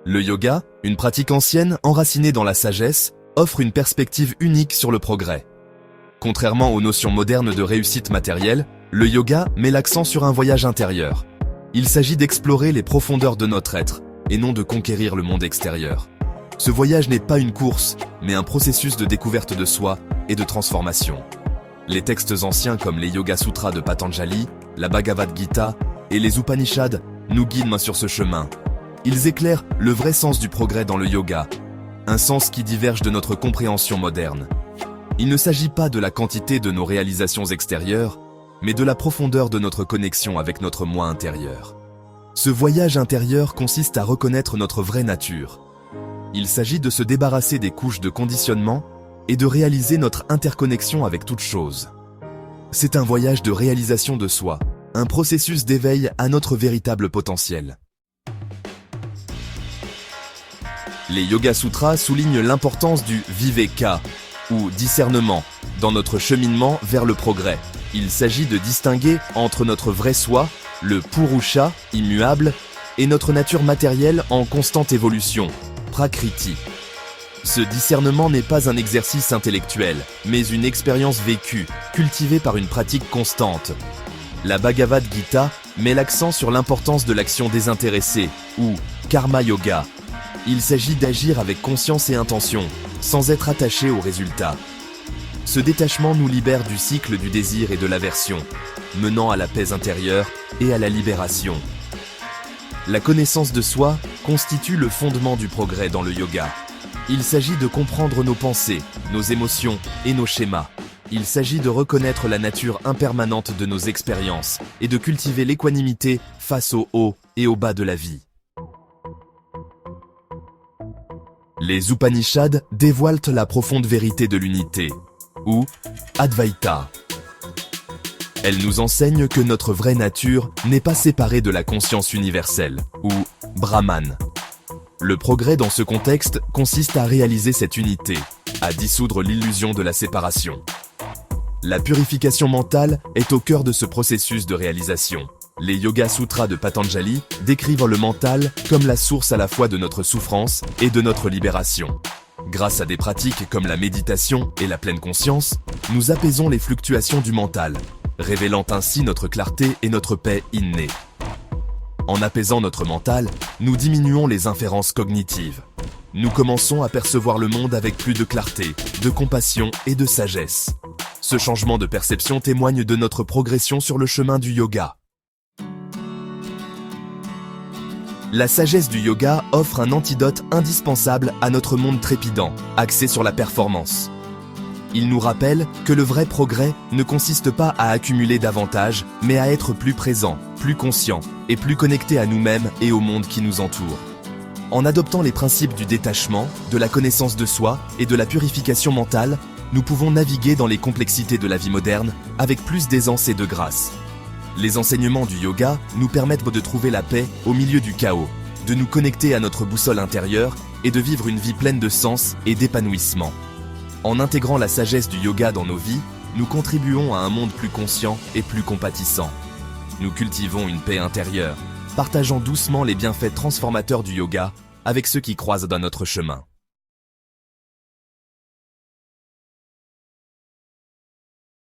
Le yoga, une pratique ancienne enracinée dans la sagesse, offre une perspective unique sur le progrès. Contrairement aux notions modernes de réussite matérielle, le yoga met l'accent sur un voyage intérieur. Il s'agit d'explorer les profondeurs de notre être, et non de conquérir le monde extérieur. Ce voyage n'est pas une course, mais un processus de découverte de soi et de transformation. Les textes anciens comme les Yoga Sutras de Patanjali, la Bhagavad Gita et les Upanishads nous guident sur ce chemin. Ils éclairent le vrai sens du progrès dans le yoga, un sens qui diverge de notre compréhension moderne. Il ne s'agit pas de la quantité de nos réalisations extérieures, mais de la profondeur de notre connexion avec notre moi intérieur. Ce voyage intérieur consiste à reconnaître notre vraie nature. Il s'agit de se débarrasser des couches de conditionnement et de réaliser notre interconnexion avec toute chose. C'est un voyage de réalisation de soi, un processus d'éveil à notre véritable potentiel. Les Yoga Sutras soulignent l'importance du viveka, ou discernement, dans notre cheminement vers le progrès. Il s'agit de distinguer entre notre vrai soi, le purusha, immuable, et notre nature matérielle en constante évolution, prakriti. Ce discernement n'est pas un exercice intellectuel, mais une expérience vécue, cultivée par une pratique constante. La Bhagavad Gita met l'accent sur l'importance de l'action désintéressée, ou karma yoga. Il s'agit d'agir avec conscience et intention, sans être attaché aux résultats. Ce détachement nous libère du cycle du désir et de l'aversion, menant à la paix intérieure et à la libération. La connaissance de soi constitue le fondement du progrès dans le yoga. Il s'agit de comprendre nos pensées, nos émotions et nos schémas. Il s'agit de reconnaître la nature impermanente de nos expériences et de cultiver l'équanimité face au haut et au bas de la vie. Les Upanishads dévoilent la profonde vérité de l'unité, ou Advaita. Elles nous enseignent que notre vraie nature n'est pas séparée de la conscience universelle, ou Brahman. Le progrès dans ce contexte consiste à réaliser cette unité, à dissoudre l'illusion de la séparation. La purification mentale est au cœur de ce processus de réalisation. Les Yoga Sutras de Patanjali décrivent le mental comme la source à la fois de notre souffrance et de notre libération. Grâce à des pratiques comme la méditation et la pleine conscience, nous apaisons les fluctuations du mental, révélant ainsi notre clarté et notre paix innée. En apaisant notre mental, nous diminuons les inférences cognitives. Nous commençons à percevoir le monde avec plus de clarté, de compassion et de sagesse. Ce changement de perception témoigne de notre progression sur le chemin du yoga. La sagesse du yoga offre un antidote indispensable à notre monde trépidant, axé sur la performance. Il nous rappelle que le vrai progrès ne consiste pas à accumuler davantage, mais à être plus présent, plus conscient et plus connecté à nous-mêmes et au monde qui nous entoure. En adoptant les principes du détachement, de la connaissance de soi et de la purification mentale, nous pouvons naviguer dans les complexités de la vie moderne avec plus d'aisance et de grâce. Les enseignements du yoga nous permettent de trouver la paix au milieu du chaos, de nous connecter à notre boussole intérieure et de vivre une vie pleine de sens et d'épanouissement. En intégrant la sagesse du yoga dans nos vies, nous contribuons à un monde plus conscient et plus compatissant. Nous cultivons une paix intérieure, partageant doucement les bienfaits transformateurs du yoga avec ceux qui croisent dans notre chemin.